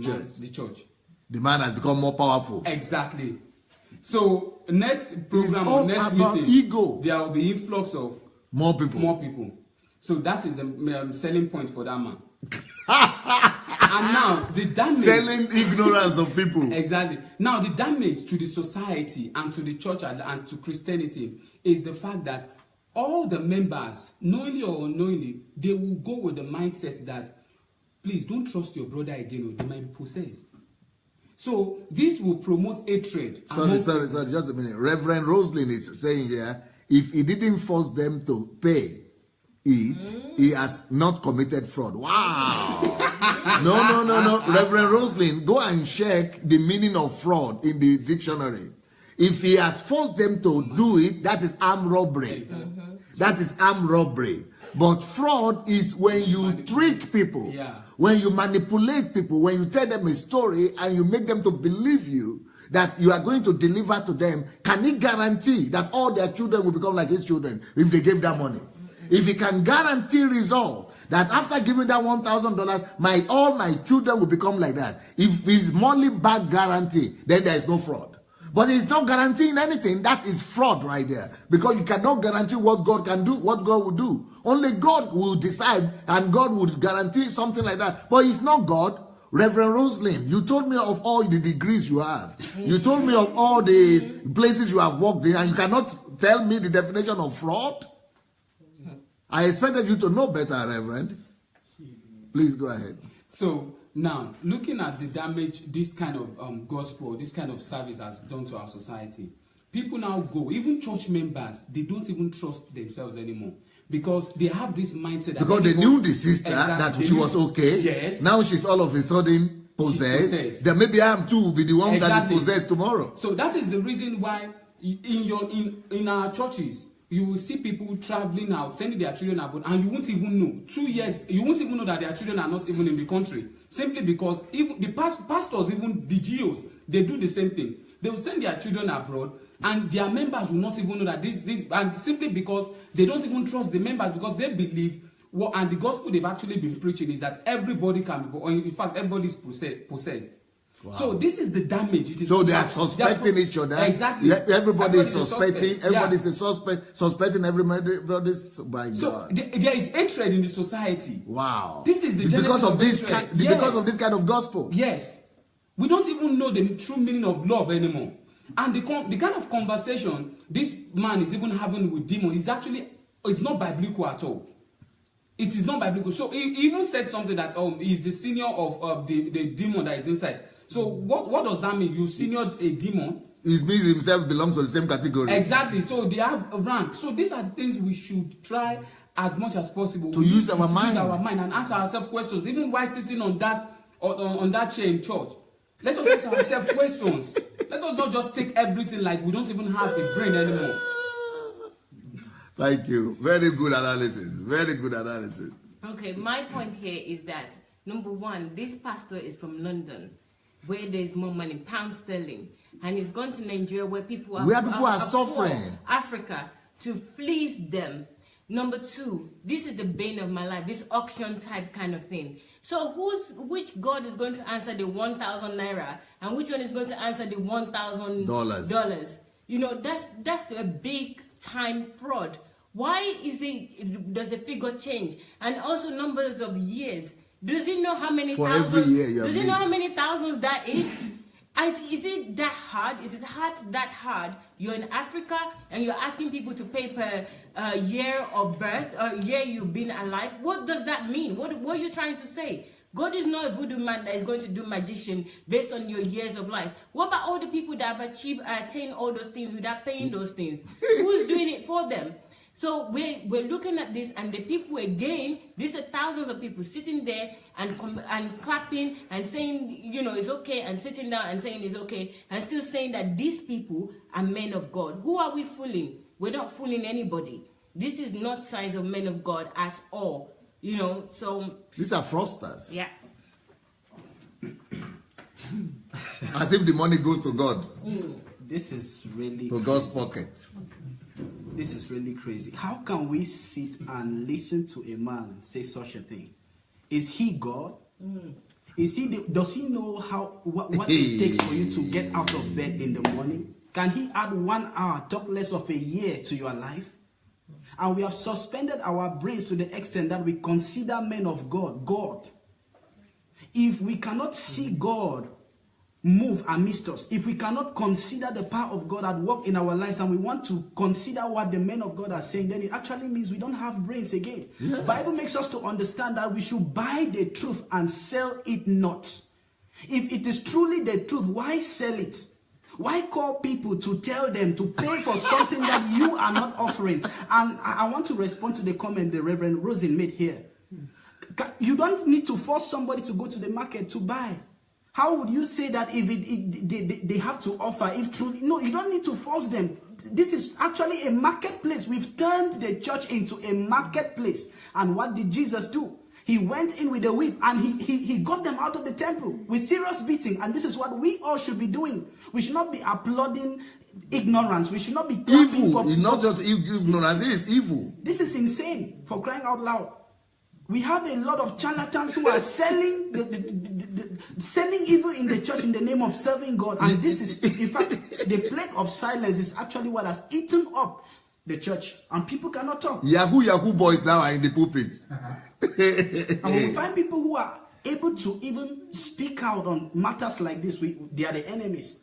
church. The man has become more powerful. Exactly. So next program or next meeting, ego. There will be influx of more people. So that is the selling point for that man. And now the damage. Selling ignorance of people. Exactly. Now the damage to the society and to the church and to Christianity is the fact that all the members, knowingly or unknowingly, they will go with the mindset that, please don't trust your brother again, or they might be possessed. So this will promote hatred. Sorry, just a minute. Reverend Roslyn is saying here, if he didn't force them to pay it, he has not committed fraud. Wow. No. Reverend Roslyn, go and check the meaning of fraud in the dictionary. If he has forced them to do it, that is armed robbery. That is armed robbery. But fraud is when you trick people, when you manipulate people, when you tell them a story and you make them to believe you that you are going to deliver to them. Can he guarantee that all their children will become like his children if they gave that money? If he can guarantee result that after giving that $1,000, all my children will become like that. If his money back guarantee, then there is no fraud. But he's not guaranteeing anything. That is fraud right there. Because you cannot guarantee what God can do, what God will do. Only God will decide, and God would guarantee something like that. But he's not God. Reverend Roslyn, you told me of all the degrees you have. You told me of all the places you have worked in, and you cannot tell me the definition of fraud? I expected you to know better, Reverend. Please go ahead. So, now, looking at the damage this kind of gospel, this kind of service has done to our society, people now go, even church members, they don't even trust themselves anymore because they have this mindset. Because they knew the sister, that she was okay. Yes. Now she's all of a sudden possessed, then maybe I am too will be the one that is possessed tomorrow. So that is the reason why in our churches you will see people traveling out, sending their children abroad, and you won't even know. 2 years, you won't even know that their children are not even in the country, simply because even the pastors, even the GOs, they do the same thing. They will send their children abroad, and their members will not even know that this, and simply because they don't even trust the members, because they believe and the gospel they've actually been preaching is that everybody can be, or in fact, everybody is possessed. Wow. So this is the damage. It is so they are suspecting each other. Exactly. Everybody is suspecting. Everybody is a suspect. Suspecting everybody's by God. So there is hatred in the society. Wow. This is the because of this because of this kind of gospel. Yes. We don't even know the true meaning of love anymore. And the kind of conversation this man is even having with demons is actually, it's not biblical at all. It is not biblical. So he even said something that he's the senior of the demon that is inside. So what does that mean? You senior a demon? It means himself belongs to the same category. Exactly. So they have a rank. So these are things we should try as much as possible to use our mind. Use our mind and ask ourselves questions, even while sitting on that chair in church. Let us ask ourselves questions. Let us not just take everything like we don't even have a brain anymore. Thank you. Very good analysis. Very good analysis. Okay, my point here is that, number one, this pastor is from London, where there's more money, pound sterling, and he's gone to Nigeria where people are suffering. Poor, Africa, to fleece them. Number two, this is the bane of my life, this auction type kind of thing. So which God is going to answer the 1,000 naira, and which one is going to answer the $1,000? You know, that's a big time fraud. Why does the figure change? And also numbers of years. Does he know how many thousands? Every year does he know how many thousands that is? Is it that hard? Is it that hard? You're in Africa and you're asking people to pay per year of birth, year you've been alive. What does that mean? What are you trying to say? God is not a voodoo man that is going to do magician based on your years of life. What about all the people that have attained all those things without paying those things? Who's doing it for them? So we're looking at this, and the people again, these are thousands of people sitting there and clapping and saying, you know, it's okay, and sitting down and saying it's okay, and still saying that these people are men of God. Who are we fooling? We're not fooling anybody. This is not signs of men of God at all. You know, so these are fraudsters. Yeah. As if the money goes to God. This is really to God's pocket. This is really crazy. How can we sit and listen to a man say such a thing? Is he God? Is he? Does he know what it takes for you to get out of bed in the morning? Can he add 1 hour, talk less of a year to your life? And we have suspended our brains to the extent that we consider men of God. If we cannot see God move amidst us, if we cannot consider the power of God at work in our lives, and we want to consider what the men of God are saying, then it actually means we don't have brains again. Yes. The Bible makes us to understand that we should buy the truth and sell it not. If it is truly the truth, why sell it? Why call people to tell them to pay for something that you are not offering? And I want to respond to the comment the Reverend Rosin made here. You don't need to force somebody to go to the market to buy. How would you say that if they have to offer, if truly? No, you don't need to force them. This is actually a marketplace. We've turned the church into a marketplace. And what did Jesus do? He went in with a whip and he got them out of the temple with serious beating. And this is what we all should be doing. We should not be applauding ignorance. We should not be evil. It's not just ignorance, this is evil. This is insane, for crying out loud. We have a lot of charlatans who are selling selling evil in the church in the name of serving God. And this is, in fact, the plague of silence is actually what has eaten up the church. And people cannot talk. Yahoo boys now are in the pulpit. And when we find people who are able to even speak out on matters like this, they are the enemies.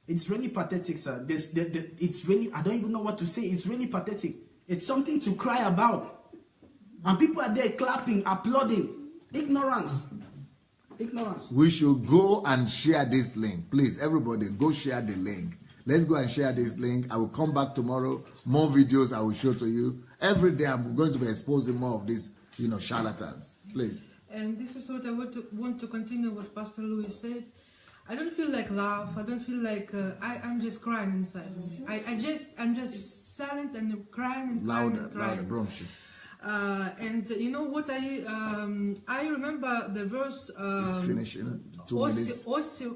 It's really pathetic, sir. It's really, I don't even know what to say. It's really pathetic. It's something to cry about. And people are there clapping, applauding. Ignorance. Ignorance. We should go and share this link. Please, everybody, go share the link. Let's go and share this link. I will come back tomorrow. More videos I will show to you. Every day I'm going to be exposing more of these, charlatans. Please. And this is what I want to continue what Pastor Louis said. I don't feel like laugh. I don't feel like I'm just crying inside. I'm just silent and crying and louder, crying. And you know what I remember the verse. It's finishing 2 minutes. Hosea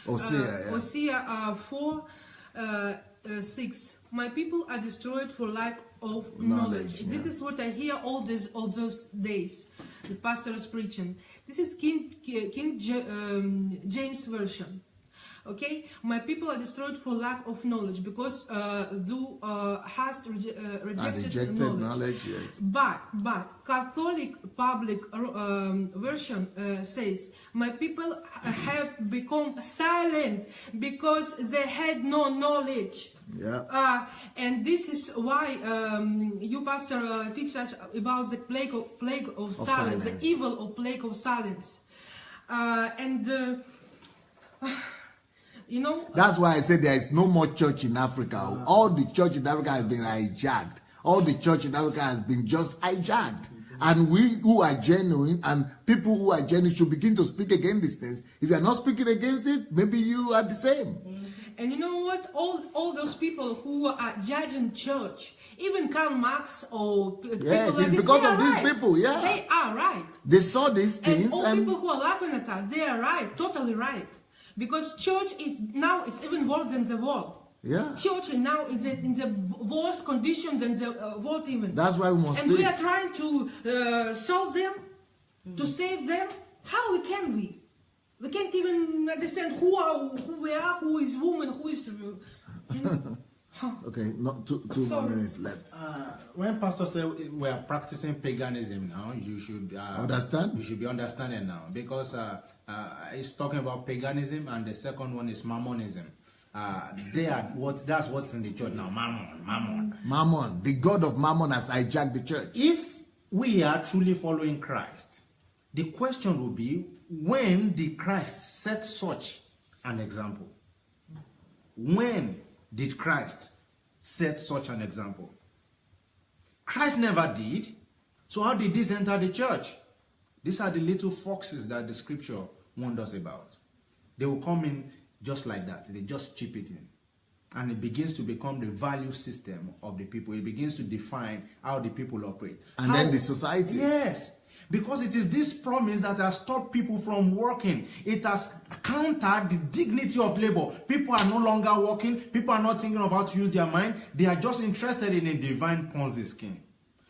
4:6. My people are destroyed for lack of knowledge. This is what I hear all those days. The pastor is preaching. This is King James version. Okay, my people are destroyed for lack of knowledge because thou hast rejected knowledge. Yes. But Catholic public version says, my people have become silent because they had no knowledge. Yeah. And this is why you, Pastor, teach us about the plague of silence, the evil of plague of silence. You know, that's why I said there is no more church in Africa. All the church in Africa has been hijacked. All the church in Africa has been just hijacked. And we who are genuine and people who are genuine should begin to speak against these things. If you are not speaking against it, maybe you are the same. And you know what? All those people who are judging church, even Karl Marx or people like it's because of these people. Yeah, they are right. They saw these things, and all people who are laughing at us, they are right, totally right. Because church is now it's even worse than the world. Yeah. Church now is in the worst condition than the world even. That's why we must. And we are trying to solve them, to save them. How can we? We can't even understand who we are, who is woman, who is. You know. Okay, not two more minutes left. When Pastor said we are practicing paganism now, you should understand. You should be understanding now because it's talking about paganism, and the second one is Mammonism. That's what's in the church now. Mammon. The god of Mammon has hijacked the church. If we are truly following Christ, the question will be, when did Christ set such an example? When did Christ set such an example? Christ never did. So how did this enter the church? These are the little foxes that the scripture warned us about. They will come in just like that. They just chip it in. And it begins to become the value system of the people. It begins to define how the people operate. And then the society. Yes. Because it is this promise that has stopped people from working. It has countered the dignity of labor. People are no longer working. People are not thinking of how to use their mind. They are just interested in a divine Ponzi scheme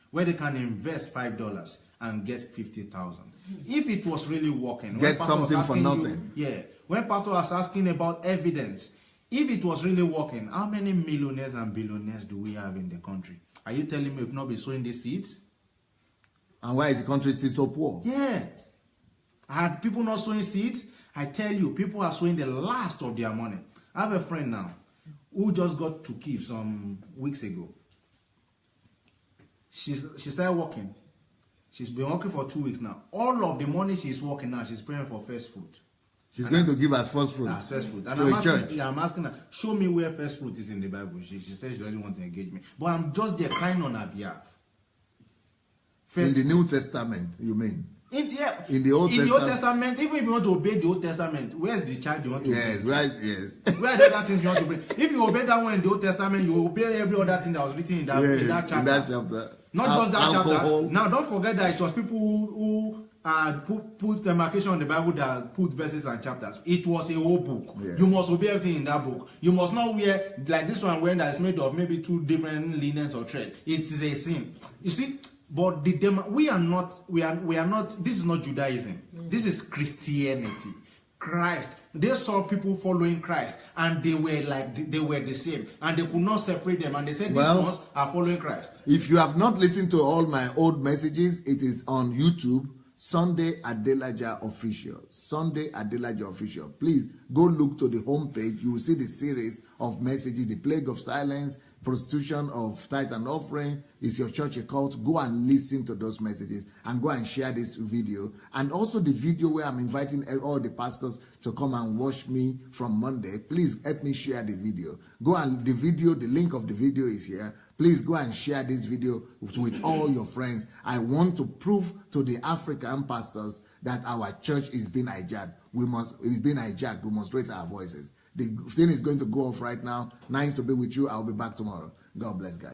where they can invest $5 and get 50,000. If it was really working, get something for nothing. When Pastor was asking about evidence, if it was really working, how many millionaires and billionaires do we have in the country? Are you telling me we've not been sowing these seeds? And why is the country still so poor? Yeah. Had people not sowing seeds, I tell you, people are sowing the last of their money. I have a friend now who just got to Kyiv some weeks ago. She started working. She's been working for 2 weeks now. All of the money she's working now, she's praying for first fruit. She's going to give us first fruit. First fruit. And to a church. I'm asking her, show me where first fruit is in the Bible. She says she doesn't want to engage me. But I'm just there crying on her behalf. In the New Testament, you mean? In the Old Testament, even if you want to obey the Old Testament, where's the charge you want to obey? Yes. Where are the other things you want to obey? If you obey that one in the Old Testament, you obey every other thing that was written in that chapter. Not just that chapter. Now, don't forget that it was people who put demarcation on the Bible that put verses and chapters. It was a whole book. Yeah. You must obey everything in that book. You must not wear like this one wearing that is made of maybe 2 different linens or thread. It is a sin. You see. But we are not. This is not Judaism. This is Christianity. Christ. They saw people following Christ, and they were the same, and they could not separate them. And they said these ones are following Christ. If you have not listened to all my old messages, it is on YouTube. Sunday Adelaja Official. Sunday Adelaja Official. Please go look to the homepage. You will see the series of messages: the plague of silence, prostitution of tithe and offering, is your church a cult? Go and listen to those messages and go and share this video. And also the video where I'm inviting all the pastors to come and watch me from Monday. Please help me share the video. Go and the link of the video is here. Please go and share this video with all your friends. I want to prove to the African pastors that our church is being hijacked. It's been hijacked. We must raise our voices. The thing is going to go off right now. Nice to be with you. I'll be back tomorrow. God bless, guys.